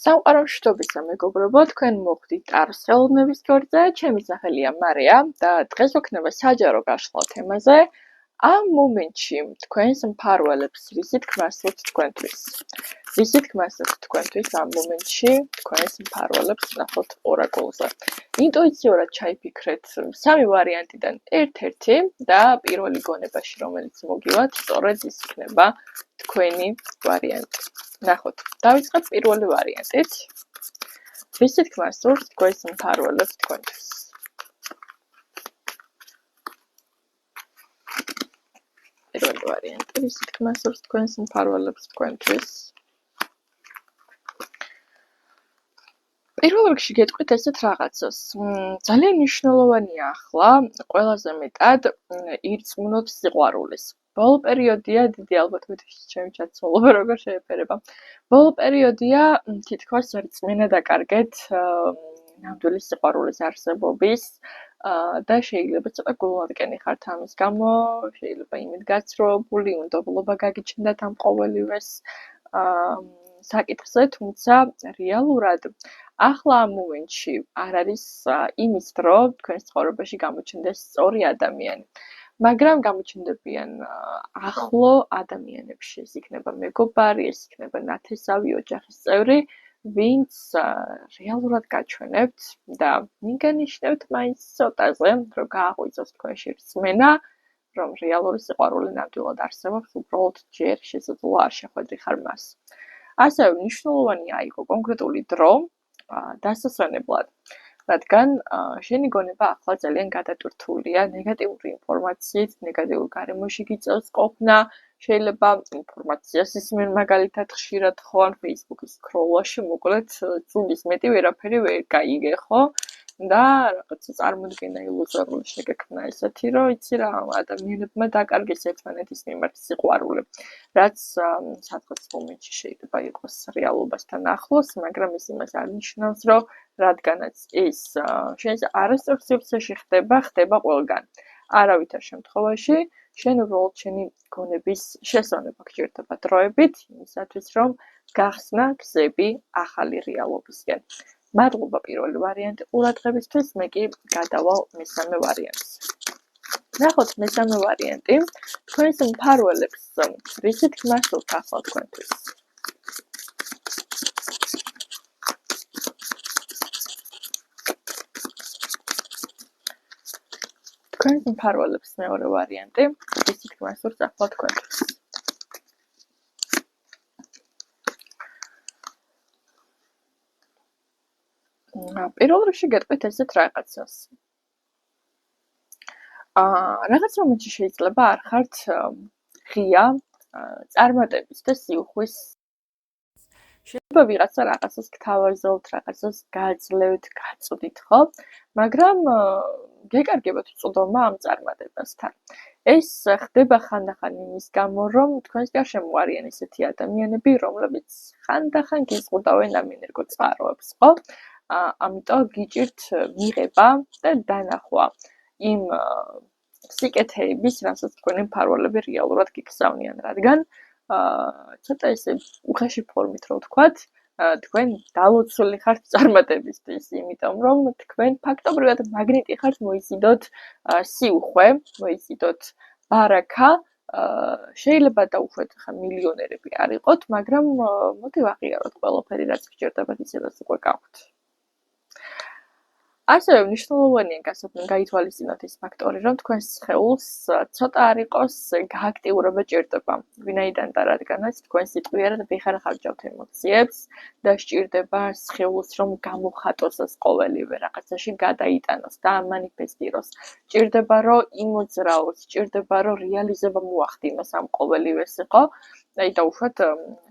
სამყარო მშვიდობისა მეგობრებო, თქვენ მოხვდით ტაროს ხელოვნების გორზე, ჩემი სახელია მარია და დღეს ვქნება საჯარო გაშლა თემაზე. ამ მომენტში თქვენს მფარველებს ვისით გმასვით თქვენთვის. ვისით გმასვით თქვენთვის ამ მომენტში თქვენს მფარველებს ნახოთ ორაკულზე. ინტუიციურად ჩაიფიქრეთ სამი ვარიანტიდან ერთ-ერთი და პირველი გონებაში რომელიც მოგივათ, სწორედ ის იქნება თქვენი ვარიანტი. ნახოთ, დავიწყებ პირველი ვარიანტით. ვისით გმასვით თქვენს მფარველებს თქვენთვის. პირველი ვარიანტი, ვისით გმასვით თქვენს მფარველებს თქვენთვის. პირველ რიგში გეტყვით ესეთ რაღაცას. ძალიან მნიშვნელოვანია ახლა ყველაზე მეტად ირწმუნოთ სიყვარულის. ბოლო პერიოდია, დიდი ალბათობით ჩემი ჩაცმულობა როგორ შეეფერება. ბოლო პერიოდია თითქოს რწმენა დაკარგეთ ნამდვილი სიყვარულის არსებობის და შეიძლება ცოტა გულმოდგენი ხართ ამის გამო, შეიძლება იმედგაცრუებული, უნდობლობა გაგიჩნდათ ამ ყოველივეს საკითხზე, თუმცა რეალურად ახლა ამ მომენტში არ არის იმის დრო თქვენს ცხოვრებაში გამოჩნდეს სწორი ადამიანი. მაგრამ გამოჩნდებიან ახლო ადამიანებში, ეს იქნება მეგობარი, ეს იქნება ნათესავი ოჯახის წევრი, ვინც რეალურად გაჩვენებთ და მიგანიშნებთ მაინც ცოტაზე, რომ გააღვიძოს თქვენში რწმენა, რომ რეალური სიყვარული ნამდვილად არსებობს, უბრალოდ ჯერ შესაძლოა არ შეხვედრიხარ მას. ასევე მნიშვნელოვანია აიღო კონკრეტული დრო დასასვენებლად, რადგან შენი გონება ახლა ძალიან გადატვირთულია ნეგატიური ინფორმაციით, ნეგატიურ გარემოში გიწევს ყოფნა, შეიძლება ინფორმაციას ისმენ მაგალითად ხშირად ხო ან Facebook-ის სკროლაში, მოკლედ წულის მეტი ვერაფერი ვერ გაიგე, ხო? და რაღაცა წარმოდგენა ილუზორული შეგექმნა ესეთი, რომ იცი რა, ადამიანებმა დაკარგეს ერთმანეთის მიმართ სიყვარული, რაც სადღაც მომენტში შეიძლება იყოს რეალობასთან ახლოს, მაგრამ ეს იმას არ ნიშნავს, რომ რადგანაც ეს შენს არასწორ სივრცეში ხდება ყველგან. არავითარ შემთხვევაში შენ უბრალოდ შენი გონების შესვენება გჭირდება დროებით, იმისათვის რომ გახსნა გზები ახალი რეალობისკენ. მადლობა პირველი ვარიანტი ყურადღებისთვის, მე კი გადავალ მესამე ვარიანტს. ნახოთ მესამე ვარიანტი, თქვენს მფარველებს რისით გმასვით ახლა თქვენთვის. თქვენს მფარველებს მეორე ვარიანტი, რისით გმასვით ახლა თქვენთვის. პირველ რიგში გეტყვით ესეთ რაღაცას. რაღაც მომენტში შეიძლება არ ხართ ღია წარმატების და სიუხვის. შეიძლება ვიღაცა რაღაცას გთავაზობთ, რაღაცას გაძლევთ, გაწვდით, ხო? მაგრამ გეკარგებათ წვდომა ამ წარმატებასთან. ეს ხდება ხანდახან იმის გამო, რომ თქვენს გარშემო არიან ესეთი ადამიანები, რომლებიც ხანდახან გეზღუდავენ ამ ენერგო წყაროებს, ხო? ამიტომ გიჭირთ მიღება და დანახვა იმ სიკეთეების, რასაც თქვენი მფარველები რეალურად გიგზავნიან, რადგან ცოტა ესე უხეში ფორმით რო ვთქვათ, თქვენ დალოცული ხართ წარმატებისთვის, იმიტომ რომ თქვენ ფაქტობრივად მაგნიტი ხართ მოიზიდოთ სიუხვე, მოიზიდოთ ბარაკა, შეიძლება დაუშვათ ხა მილიონერები არ იყოთ, მაგრამ მოდი ვაღიაროთ ყველაფერი, რაც გჭირდებათ, ისედაც უკვე გაქვთ. ასევე მნიშვნელოვანია გაითვალისწინოთ ის ფაქტორი, რომ თქვენს სხეულს ცოტა არ იყოს გააქტიურება ჭირდება. ვინაიდან და რადგანაც თქვენ სიტყვიერად ვეღარ ხარჯავთ ემოციებს და სჭირდება სხეულს რომ გამოხატოს ეს ყოველივე რაღაცაში გადაიტანოს და ამანიფესტიროს. სჭირდება რომ იმოძრაოს, სჭირდება რომ რეალიზება მოახდინოს ამ ყოველივეს, ხო? აი დაუშვათ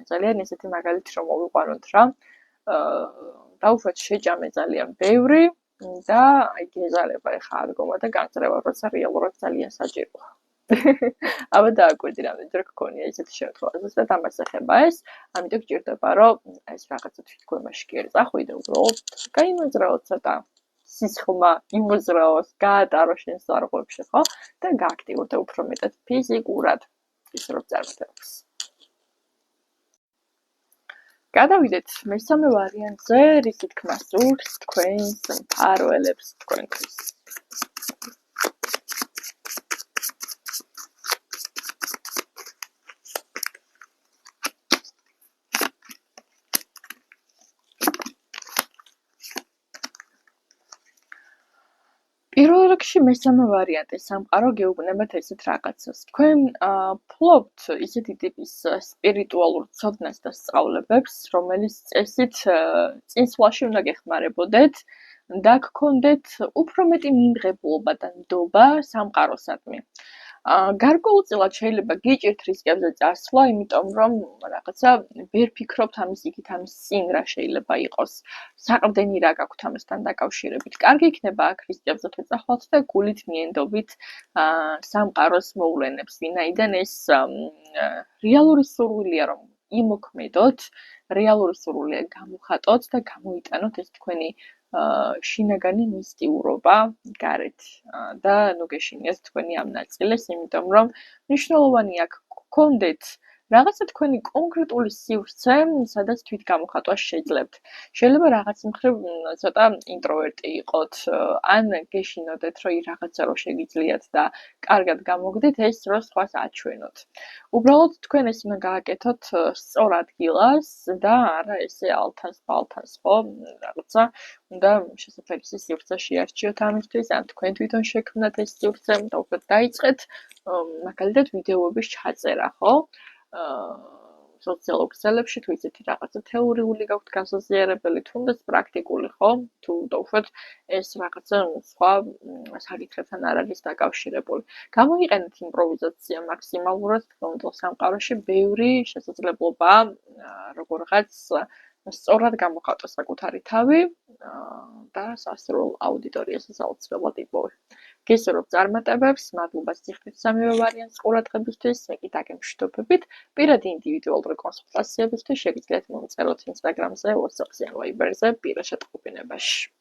ძალიან ესეთი მაგალითი რომ მოვიყვანოთ რა. დაუშვათ შეჭამე ძალიან ბევრი და აი გეზარება ეხა ადგომა და განწრება, როცა რეალურად ძალიან საჭიროა. აბა დააკვირდი რამდენჯერ გქონია ესეთი შემთხვევა, ზუსტად ამას ეხება ეს, ამიტომ გჭირდება რომ ეს რაღაცა თვითგვემაში კი არ წახვიდე, უბრალოდ გაიმოძრაოთ ცოტა სისხლმა, იმოძრაოს, გაატაროს შენ სარღვევში, ხო? და გააქტიურდე უფრო მეტად ფიზიკურად ის რომ წარმატებას. გადავიდეთ მესამე ვარიანტზე, რის თქმა სურს თქვენს მფარველებს თქვენთვის. პირველ რიგში მესამე ვარიანტი სამყარო გეუბნებათ ესეთ რაღაცას. თქვენ ფლობთ ისეთი ტიპის სპირიტუალურ ცოდნას და სწავლებებს, რომელიც წესით წინსვლაში უნდა გეხმარებოდეთ და გქონდეთ უფრო მეტი მიმღებლობა და ნდობა სამყაროსადმი. გარკვეულწილად შეიძლება გიჭირთ რისკებზე წასვლა, იმიტომ რომ რაღაცა ვერ ფიქრობთ ამის იქით ამის წინ რა შეიძლება იყოს. საყრდენი რა გაქვთ ამასთან დაკავშირებით. კარგი იქნება აქ რისკებზე თუ წახვალთ და გულით მიენდობით სამყაროს მოვლენებს, ვინაიდან ეს რეალური სურვილია რომ იმოქმედოთ, რეალური სურვილია გამოხატოთ და გამოიტანოთ ეს თქვენი შინაგანი მისტიურობა გარეთ და ნუ გეშინიათ თქვენი ამ ნაწილეს, იმიტომ რომ მნიშვნელოვანი აქ გქონდეთ რაღაცა თქვენი კონკრეტული სივრცე, სადაც თვით გამოხატვა შეძლებთ. შეიძლება რაღაც მხრივ ცოტა ინტროვერტი იყოთ, ან გეშინოდეთ, რომ რაღაცა რო შეგიძლიათ და კარგად გამოგდეთ, ეს რო სხვას აჩვენოთ. უბრალოდ თქვენ ეს უნდა გააკეთოთ სწორ ადგილას და არა ესე ალთას-ფალთას, ხო? რაღაცა უნდა შესაძლებელი სივრცე შეარჩიოთ ამისთვის, ან თქვენ თვითონ შექმნათ ეს სივრცე და უფრო დაიწყეთ მაგალითად ვიდეოების ჩაწერა, ხო? სოციალურ ქსელებში თუ ისეთი რაღაცა თეორიული გაქვთ გასაზიარებელი, თუნდაც პრაქტიკული, ხო? თუ დაუშვათ ეს რაღაცა სხვა საკითხებთან არ არის დაკავშირებული. გამოიყენეთ იმპროვიზაცია მაქსიმალურად თქონდელ სამყაროში, ბევრი შესაძლებლობაა როგორღაც სწორად გამოხატო საკუთარი თავი და სასრულ აუდიტორიასაც აუცილებლად იპოვე. გესურვებ წარმატებებს, მადლობა სიხდით სამივე ვარიანტს ყურადღებისთვის, მე კი დაგემშვიდობებით. პირადი ინდივიდუალური კონსულტაციებისთვის შეგიძლიათ მომწეროთ Instagram-ზე, WhatsApp-ზე ან Viber-ზე პირ შეწყობინებაში.